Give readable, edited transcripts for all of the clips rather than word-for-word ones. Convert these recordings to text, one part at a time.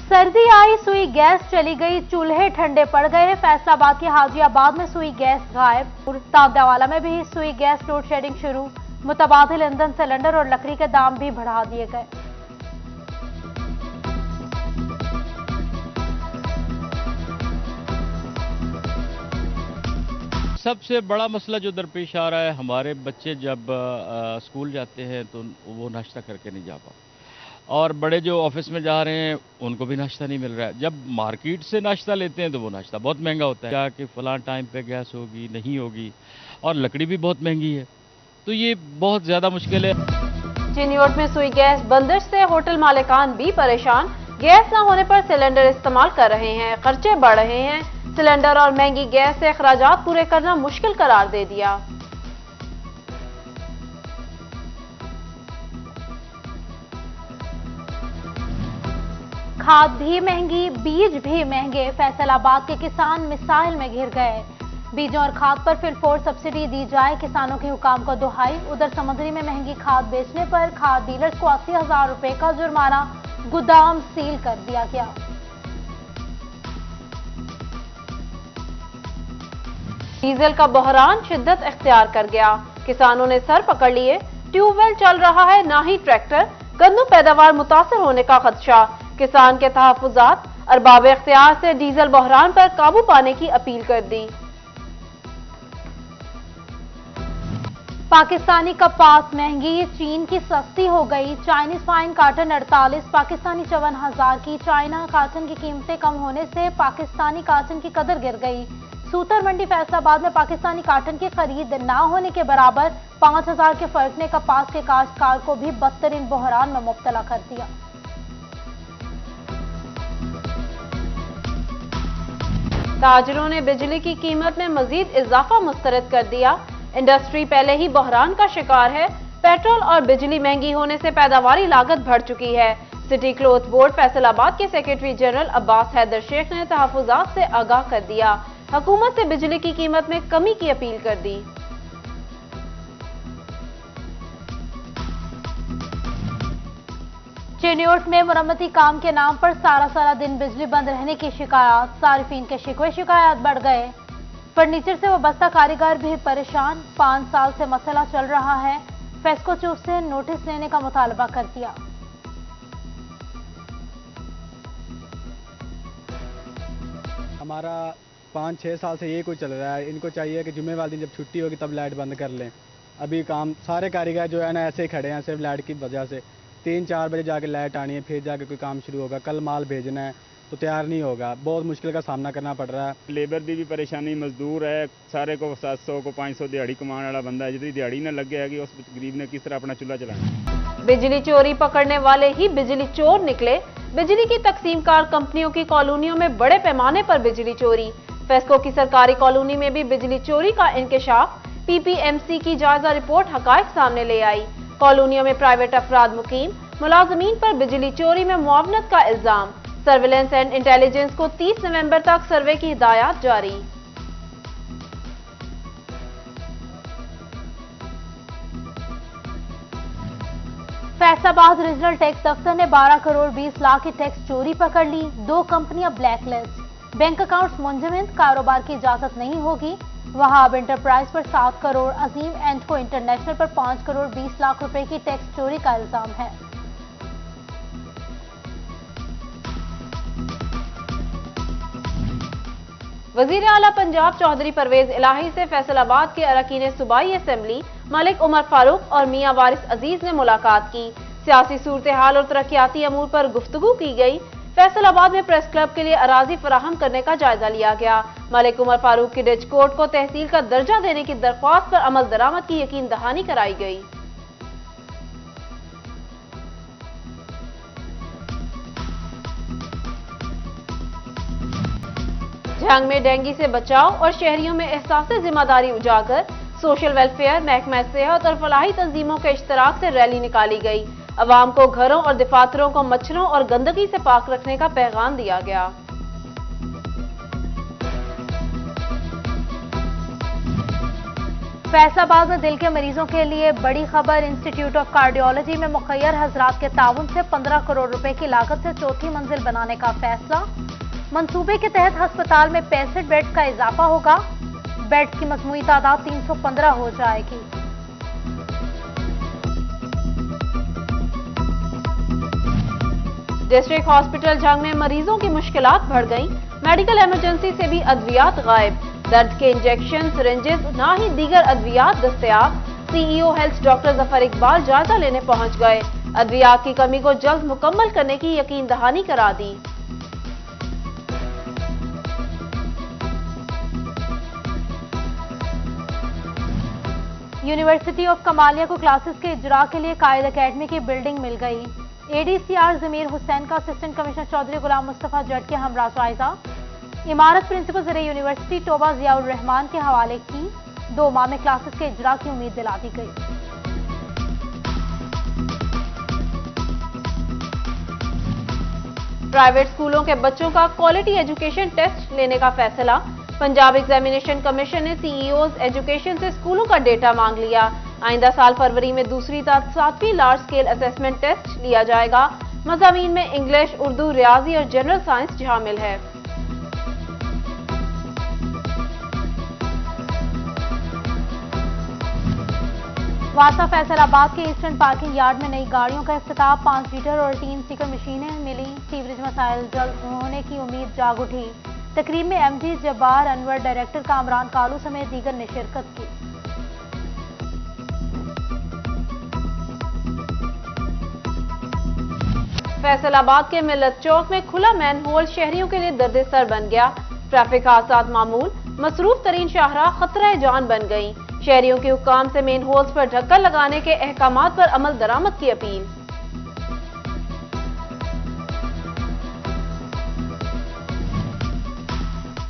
सर्दी आई, सुई गैस चली गई, चूल्हे ठंडे पड़ गए। फैसलाबाद के हाजियाबाद में सुई गैस गायब। ताबदावाला में भी सुई गैस लोड शेडिंग शुरू। मुतबादिल ईंधन सिलेंडर और लकड़ी के दाम भी बढ़ा दिए गए। सबसे बड़ा मसला जो दरपेश आ रहा है, हमारे बच्चे जब स्कूल जाते हैं तो वो नाश्ता करके नहीं जा पाते, और बड़े जो ऑफिस में जा रहे हैं उनको भी नाश्ता नहीं मिल रहा है। जब मार्केट से नाश्ता लेते हैं तो वो नाश्ता बहुत महंगा होता है, क्या कि फ़लाँ टाइम पे गैस होगी नहीं होगी, और लकड़ी भी बहुत महंगी है, तो ये बहुत ज़्यादा मुश्किल है। चिन्योट में सुई गैस बंदिश से होटल मालिकान भी परेशान। गैस न होने पर सिलेंडर इस्तेमाल कर रहे हैं, खर्चे बढ़ रहे हैं। सिलेंडर और महंगी गैस से अखराजात पूरे करना मुश्किल करार दे दिया। खाद भी महंगी, बीज भी महंगे। फैसलाबाद के किसान मिसाइल में घिर गए। बीजों और खाद पर फिलफोर सब्सिडी दी जाए, किसानों के हुकाम को दुहाई। उधर समुद्री में महंगी खाद बेचने पर खाद डीलर्स को 80,000 रुपए का जुर्माना, गोदाम सील कर दिया गया। डीजल का बहरान शिद्दत इख्तियार कर गया, किसानों ने सर पकड़ लिए। ट्यूबवेल चल रहा है ना ही ट्रैक्टर, गन्नू पैदावार मुतासर होने का खदशा। किसान के तहफुजात, अरबाब इख्तियार से डीजल बहरान पर काबू पाने की अपील कर दी। पाकिस्तानी कपास महंगी, चीन की सस्ती हो गई। चाइनीज फाइन काटन 48, पाकिस्तानी 54,000 की। चाइना काटन की कीमतें कम होने से पाकिस्तानी काटन की कदर गिर गई। सूतर मंडी फैसलाबाद में पाकिस्तानी काटन की खरीद ना होने के बराबर 5,000 के फर्क ने कपास के काश्तकार को भी बदतरीन बहरान में मुब्तला कर दिया। ताजरों ने बिजली की कीमत में मजीद इजाफा मुस्तरद कर दिया। इंडस्ट्री पहले ही बहरान का शिकार है। पेट्रोल और बिजली महंगी होने से पैदावारी लागत बढ़ चुकी है। सिटी क्लोथ बोर्ड फैसलाबाद के सेक्रेटरी जनरल अब्बास हैदर शेख ने तहफुजात से आगाह कर दिया। हुकूमत से बिजली की कीमत में कमी की अपील कर दी। चिन्योट में मुरम्मती काम के नाम पर सारा दिन बिजली बंद रहने की शिकायत। सारिफीन के शिकवे शिकायत बढ़ गए। फर्नीचर से वाबस्ता कारीगर भी परेशान। 5 साल से मसला चल रहा है। फेस्को चीफ से नोटिस लेने का मुतालबा कर दिया। हमारा 5-6 साल से ये कुछ चल रहा है। इनको चाहिए कि जुम्मे वाले दिन जब छुट्टी होगी तब लाइट बंद कर लें। अभी काम सारे कारीगर जो है ना ऐसे ही खड़े हैं, सिर्फ लाइट की वजह से। 3-4 बजे जाके लाइट आनी है, फिर जाके कोई काम शुरू होगा। कल माल भेजना है तो तैयार नहीं होगा। बहुत मुश्किल का सामना करना पड़ रहा है। लेबर की भी परेशानी, मजदूर है सारे को 700 को 500 दिहाड़ी कमाने वाला बंदा है, जितनी दिहाड़ी ना लग गया कि उस गरीब ने किस तरह अपना चूल्हा चलाना। बिजली चोरी पकड़ने वाले ही बिजली चोर निकले। बिजली की तकसीमकार कंपनियों की कॉलोनियों में बड़े पैमाने पर बिजली चोरी। फेस्को की सरकारी कॉलोनी में भी बिजली चोरी का इंकशाफ। पीपीएमसी की जायजा रिपोर्ट हकायक सामने ले आई। कॉलोनियों में प्राइवेट अफराद मुकीम, मुलाजमीन पर बिजली चोरी में मुआवनत का इल्जाम। सर्विलेंस एंड इंटेलिजेंस को 30 नवंबर तक सर्वे की हिदायत जारी। फैसलाबाद रीजनल टैक्स दफ्तर ने 12 करोड़ 20 लाख की टैक्स चोरी पकड़ ली। 2 कंपनियां ब्लैकलिस्ट। बैंक अकाउंट्स मुंजमद, कारोबार की इजाजत नहीं होगी। वहाब इंटरप्राइज पर 7 करोड़, अजीम एंडको इंटरनेशनल पर 5 करोड़ 20 लाख रुपए की टैक्स चोरी का इल्जाम है। वजीर आला पंजाब चौधरी परवेज इलाही से फैसलाबाद के अरकान सूबाई असेंबली मलिक उमर फारूक और मियां वारिस अजीज ने मुलाकात की। सियासी सूरत हाल और तरक्याती अमूर पर गुफ्तगू की गई। फैसलाबाद में प्रेस क्लब के लिए अराजी फराहम करने का जायजा लिया गया। मलिक उमर फारूक की रिच कोर्ट को तहसील का दर्जा देने की दरख्वास्त पर अमल दरामद की यकीन दहानी कराई गई। जंग में डेंगू से बचाव और शहरियों में एहसास जिम्मेदारी उजागर। सोशल वेलफेयर, महकमा सेहत और फलाही तंजीमों के इश्तराक से रैली निकाली गई। अवाम को घरों और दफातरों को मच्छरों और गंदगी से पाक रखने का पैगाम दिया गया। फैसलाबाद में दिल के मरीजों के लिए बड़ी खबर। इंस्टीट्यूट ऑफ कार्डियोलॉजी में मुखैर हजरात के ताउन से 15 करोड़ रुपए की लागत से चौथी मंजिल बनाने का फैसला। मंसूबे के तहत अस्पताल में 65 बेड्स का इजाफा होगा। बेड्स की मजमूई तादाद 315 हो जाएगी। डिस्ट्रिक्ट हॉस्पिटल जंग में मरीजों की मुश्किलात बढ़ गईं। मेडिकल इमरजेंसी से भी अद्वियात गायब। दर्द के इंजेक्शन, सिरिंजेस, ना ही दीगर अद्वियात दस्तयाब। CEO health doctor Zafar Iqbal जायजा लेने पहुंच गए। अद्वियात की कमी को जल्द मुकम्मल करने की यकीन दहानी करा दी। यूनिवर्सिटी ऑफ कमालिया को क्लासेस के इजरा के लिए कायद अकेडमी की बिल्डिंग मिल गई। एडीसीआर जमीर हुसैन का असिस्टेंट कमिश्नर चौधरी गुलाम मुस्तफा जट के हमरा जायजा। इमारत प्रिंसिपल ज़रे यूनिवर्सिटी टोबा जियाउर रहमान के हवाले की। 2 माह में क्लासेस के इजरा की उम्मीद दिला दी गई। प्राइवेट स्कूलों के बच्चों का क्वालिटी एजुकेशन टेस्ट लेने का फैसला। पंजाब एग्जामिनेशन कमीशन ने सीईओज एजुकेशन से स्कूलों का डेटा मांग लिया। आइंदा साल फरवरी में दूसरी तथा 7वीं लार्ज स्केल असेसमेंट टेस्ट लिया जाएगा। मज़ामीन में इंग्लिश, उर्दू, रियाजी और जनरल साइंस शामिल है। वासा फैसलाबाद के ईस्टर्न पार्किंग यार्ड में नई गाड़ियों का इफ्तिताह। 5 सीटर और 3 सीटर मशीनें मिली। सीवरेज मसाइल जल्द होने की उम्मीद जाग उठी। तकरीब में एमडी जब्बार अनवर, डायरेक्टर कामरान कालू समेत दीगर ने शिरकत की। फैसलाबाद के मिलत चौक में खुला मैनहोल शहरियों के लिए दर्द-ए-सर बन गया। ट्रैफिक हादसात मामूल, मसरूफ तरीन शाहराह खतरा जान बन गई। शहरियों के हुक्काम से मेन होल्स पर ढक्कन लगाने के अहकामात पर अमल दरामद की अपील।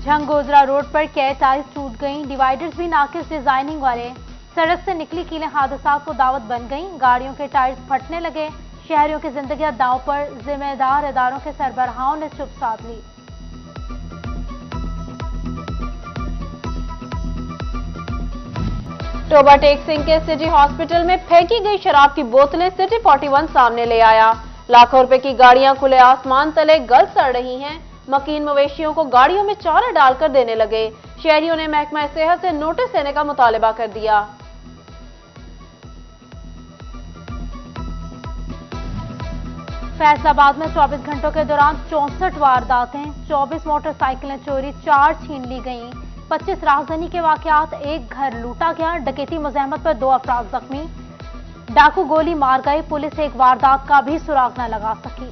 झंगोजरा रोड पर कई टाइल्स टूट गईं। डिवाइडर्स भी नाकिस डिजाइनिंग वाले। सड़क से निकली कीलें हादसात को दावत बन गईं। गाड़ियों के टायर्स फटने लगे। शहरियों की जिंदगी दांव पर। जिम्मेदार इदारों के सरबराहों ने चुप साध ली। टोबा टेक सिंह के सिटी हॉस्पिटल में फेंकी गई शराब की बोतलें सिटी 41 सामने ले आया। लाखों रुपए की गाड़ियां खुले आसमान तले गल सड़ रही हैं। मकीन मवेशियों को गाड़ियों में चारा डालकर देने लगे। शहरियों ने महकमा सेहत से नोटिस देने का मुतालबा कर दिया। फैसलाबाद में 24 घंटों के दौरान 64 वारदातें। 24 मोटरसाइकिलें चोरी, 4 छीन ली गईं। 25 राहजनी के वाकयात। एक घर लूटा गया। डकैती मुज़ाहमत पर 2 अफराद जख्मी। डाकू गोली मार गए। पुलिस एक वारदात का भी सुराग न लगा सकी।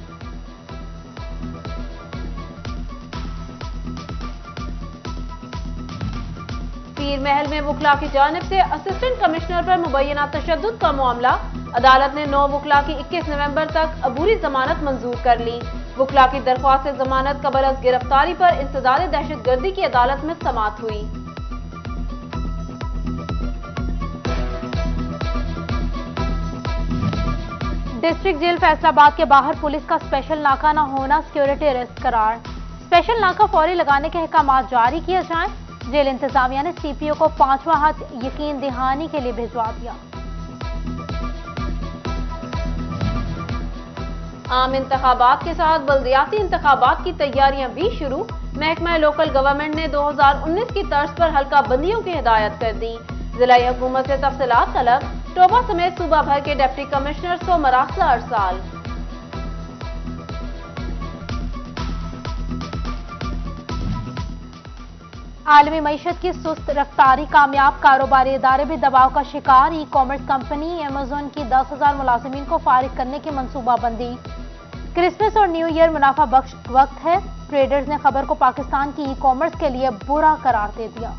पीर महल में वुकला की जानिब से असिस्टेंट कमिश्नर पर मुबैना तशद्दुद का मामला। अदालत ने 9 वुकला की 21 नवंबर तक अबूरी जमानत मंजूर कर ली। वुकला की दरख्वास्त से जमानत कबल अज गिरफ्तारी पर इंसदाद दहशतगर्दी की अदालत में समाअत हुई। डिस्ट्रिक्ट जेल फैसलाबाद के बाहर पुलिस का स्पेशल नाका न होना सिक्योरिटी अरेस्ट करार। स्पेशल नाका फौरी लगाने के अहकाम जारी किए जाएं। जेल इंतजामिया ने सीपीओ को 5वां हाथ यकीन दहानी के लिए भिजवा दिया। आम इंतखाबात के साथ बल्दियाती इंतखाबात की तैयारियां भी शुरू। महकमा लोकल गवर्नमेंट ने 2019 की तर्ज पर हल्का बंदियों की हिदायत कर दी। जिला हुकूमत से तफसीलात तलब। टोबा समेत सूबा भर के डिप्टी कमिश्नर को मरासला अरसाल। आलमी मईशत की सुस्त रफ्तारी। कामयाब कारोबारी इदारे भी दबाव का शिकार। ई कॉमर्स कंपनी अमेजोन की 10,000 मुलाजिमीन को फारिग करने की मंसूबाबंदी। क्रिसमस और न्यू ईयर मुनाफा बख्श वक्त है। ट्रेडर्स ने खबर को पाकिस्तान की ई कॉमर्स के लिए बुरा करार दे दिया।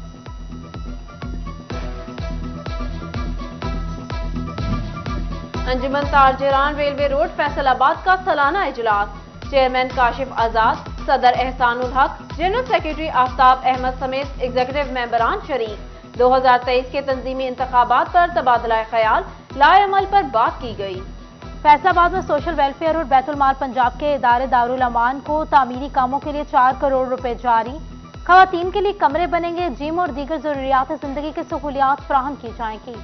अंजुमन ताजरान रेलवे रोड फैसलाबाद का सालाना इजलास। चेयरमैन काशिफ आजाद, सदर एहसानुल हक, जनरल सेक्रेटरी आफ्ताब अहमद समेत एग्जीक्यूटिव मेंबरान शरीक। 2023 के तंजीमी इंतखाबात पर तबादला ख्याल लाए अमल पर बात की गई। फैसलाबाद में सोशल वेलफेयर और बैतुल माल पंजाब के इदारे दारुल अमान को तामीरी कामों के लिए 4 करोड़ रुपए जारी। खवातीन के लिए कमरे बनेंगे, जिम और दीगर जरूरियात जिंदगी की सहूलियात फराहम की जाएंगी।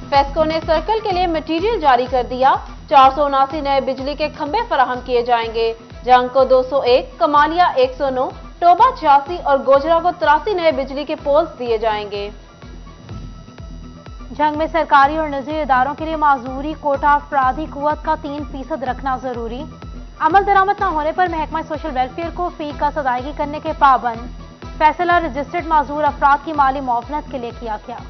फेस्को ने सर्कल के लिए मटेरियल जारी कर दिया। 479 नए बिजली के खंभे फराहम किए जाएंगे। जंग को 201, कमालिया 109, टोबा 86 और गोजरा को 83 नए बिजली के पोल्स दिए जाएंगे। जंग में सरकारी और निजी इदारों के लिए माजूरी कोटा अफराधी कुव्वत का 3% रखना जरूरी। अमल दरामद न होने पर महकमा सोशल वेलफेयर को फी का अदायगी करने के पाबंद। फैसला रजिस्टर्ड माजूर अफराद की माली मुआवनत के लिए किया गया।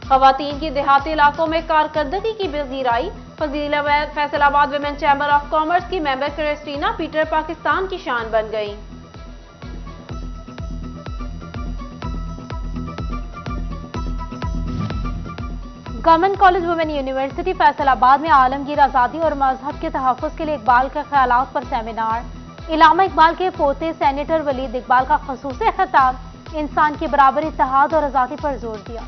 खवातीन की देहाती इलाकों में कारकर्दगी की पजीराई। Faisalabad women chamber of commerce की मेंबर क्रिस्टीना पीटर पाकिस्तान की शान बन गई। Government college women university Faisalabad में आलमगीर आज़ादी और मजहब के तहफ़्फ़ुज़ के लिए इकबाल के ख्यालात पर सेमिनार। इलामा इकबाल के पोते सेनेटर वलीद इकबाल का ख़ुसूसी खिताब। इंसान की बराबरी, इत्तेहाद और आज़ादी पर जोर दिया।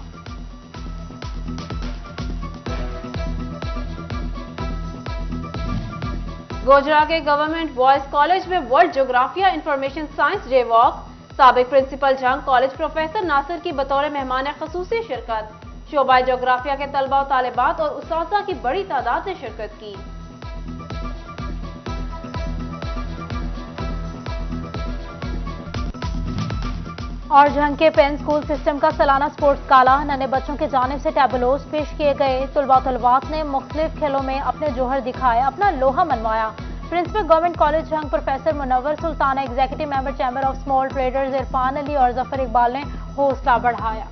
गोजरा के गवर्नमेंट बॉयज कॉलेज में world geographic information science day walk. साबिक principal Jhang college professor Nasir की बतौर मेहमान ख़ुसूसी शिरकत। शोबा ज्योग्राफिया के तलबा और तालिबात और उस्ताज़ा की बड़ी तादाद ने शिरकत की। और जंग के पेन स्कूल सिस्टम का सालाना स्पोर्ट्स गाला। नन्हे बच्चों की जानिब से टैबलोज पेश किए गए। तलबात ने मुख्तलिफ खेलों में अपने जोहर दिखाए, अपना लोहा मनवाया। Principal government college Jhang professor Munawwar Sultana, executive member chamber of small traders Irfan Ali और जफर इकबाल ने हौसला बढ़ाया।